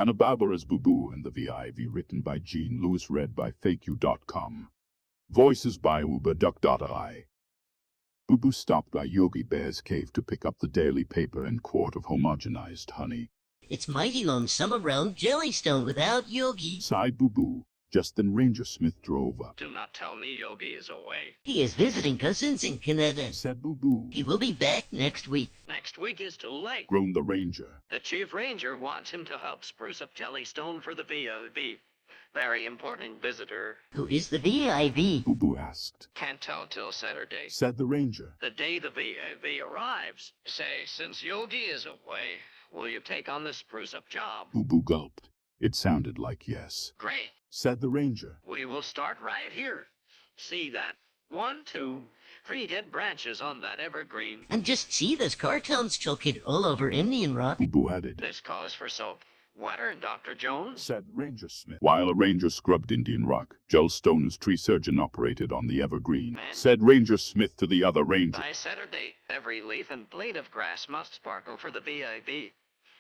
Hanna-Barbera's Boo Boo and the V.I.V. written by Gene Lewis, read by FakeU.com. Voices by Uber Duck. Boo Boo stopped by Yogi Bear's cave to pick up the daily paper and quart of homogenized honey. It's mighty lonesome around Jellystone without Yogi, sighed Boo Boo. Just then Ranger Smith drove up. Do not tell me Yogi is away. He is visiting cousins in Canada, said Boo Boo. He will be back next week. Next week is too late, groaned the Ranger. The Chief Ranger wants him to help spruce up Jellystone for the V.I.V. Very important visitor. Who is the V.I.V? Boo Boo asked. Can't tell till Saturday, said the Ranger. The day the V.I.V. arrives. Say, since Yogi is away, will you take on the spruce up job? Boo Boo gulped. It sounded like yes. Great, said the Ranger. We will start right here. See that? 1, 2, 3 dead branches on that evergreen. And just see those cartons choking all over Indian Rock. Boo Boo added. This calls for soap. Water, Dr. Jones, said Ranger Smith. While a ranger scrubbed Indian Rock, Jellstone's tree surgeon operated on the evergreen, said Ranger Smith to the other ranger. By Saturday, every leaf and blade of grass must sparkle for the V.I.V.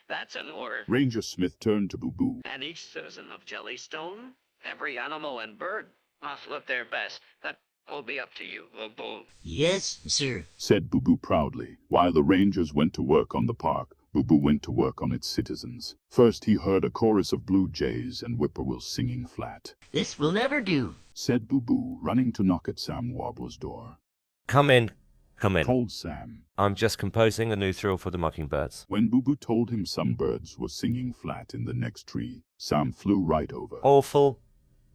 That's an order. Ranger Smith turned to Boo Boo. And each citizen of Jellystone, every animal and bird, must look their best. That will be up to you, Boo Boo. Yes, sir, said Boo Boo proudly. While the rangers went to work on the park, Boo Boo went to work on its citizens. First he heard a chorus of blue jays and whippoorwills singing flat. This will never do, said Boo Boo, running to knock at Sam Warbler's door. Come in, called Sam. I'm just composing a new thrill for the mockingbirds. When Boo Boo told him some birds were singing flat in the next tree, Sam flew right over. Awful.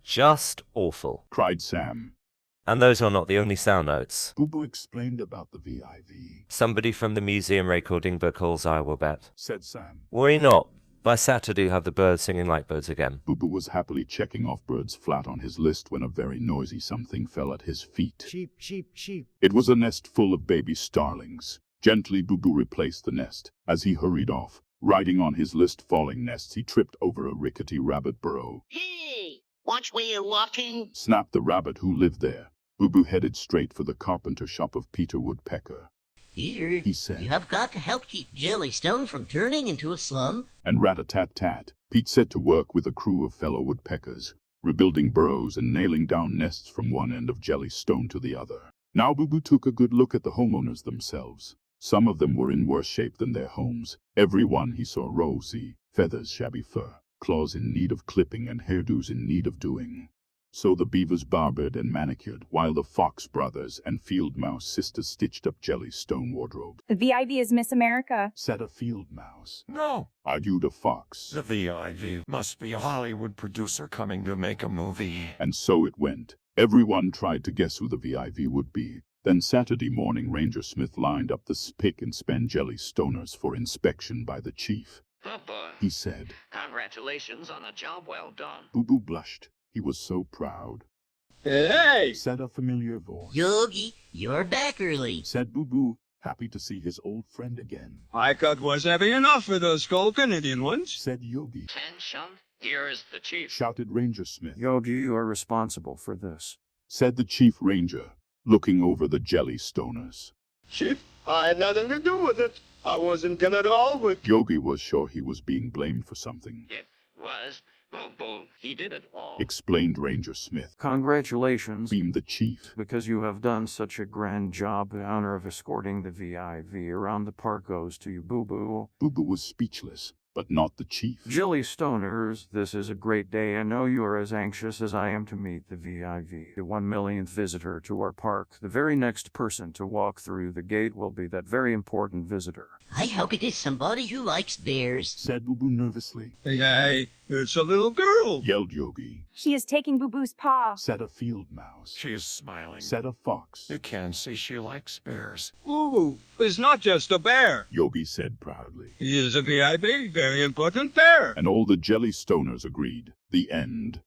Just awful, cried Sam. And those are not the only sound notes. Boo Boo explained about the V.I.V. Somebody from the museum recording vocals, I will bet, said Sam. Worry not. By Saturday you have the birds singing like birds again. Boo Boo was happily checking off birds flat on his list when a very noisy something fell at his feet. Sheep, sheep, sheep. It was a nest full of baby starlings. Gently Boo Boo replaced the nest. As he hurried off, riding on his list falling nests, he tripped over a rickety rabbit burrow. Hey, watch where you're walking, snapped the rabbit who lived there. Boo Boo headed straight for the carpenter shop of Peter Woodpecker. Peter, he said, you have got to help keep Jellystone from turning into a slum. And rat-a-tat-tat, Pete set to work with a crew of fellow woodpeckers, rebuilding burrows and nailing down nests from one end of Jellystone to the other. Now Boo Boo took a good look at the homeowners themselves. Some of them were in worse shape than their homes. Every one he saw rosy, feathers, shabby fur, claws in need of clipping, and hairdos in need of doing. So the beavers barbered and manicured, while the Fox brothers and Field Mouse sisters stitched up Jellystone wardrobe. The V.I.V. is Miss America, said a Field Mouse. No, argued a Fox. The V.I.V. must be a Hollywood producer coming to make a movie. And so it went. Everyone tried to guess who the V.I.V. would be. Then Saturday morning, Ranger Smith lined up the spick and span Jellystoners for inspection by the chief. Papa, he said. Congratulations on a job well done. Boo Boo blushed. He was so proud. Hey, said a familiar voice. Yogi, you're back early, said Boo Boo, happy to see his old friend again. I cut was heavy enough for those cold Canadian ones, said Yogi. Attention, here is the chief, shouted Ranger Smith. Yogi, you are responsible for this, said the chief ranger, looking over the Jellystoners. Chief, I had nothing to do with it. I wasn't in at all with... Yogi was sure he was being blamed for something. It was Boo Boo. He did it all, explained Ranger Smith. Congratulations, beamed the chief, because you have done such a grand job. The honor of escorting the V.I.V. around the park goes to you, Boo Boo. Boo Boo was speechless, but not the chief. Jellystoners, this is a great day. I know you are as anxious as I am to meet the V.I.V., the 1 millionth visitor to our park. The very next person to walk through the gate will be that very important visitor. I hope it is somebody who likes bears, said Boo Boo nervously. Hey, it's a little girl, yelled Yogi. She is taking Boo Boo's paw, said a Field Mouse. She is smiling, said a Fox. You can see she likes bears. Boo is not just a bear, Yogi said proudly. He is a V.I.V., very important bear. And all the Jellystoners agreed. The end.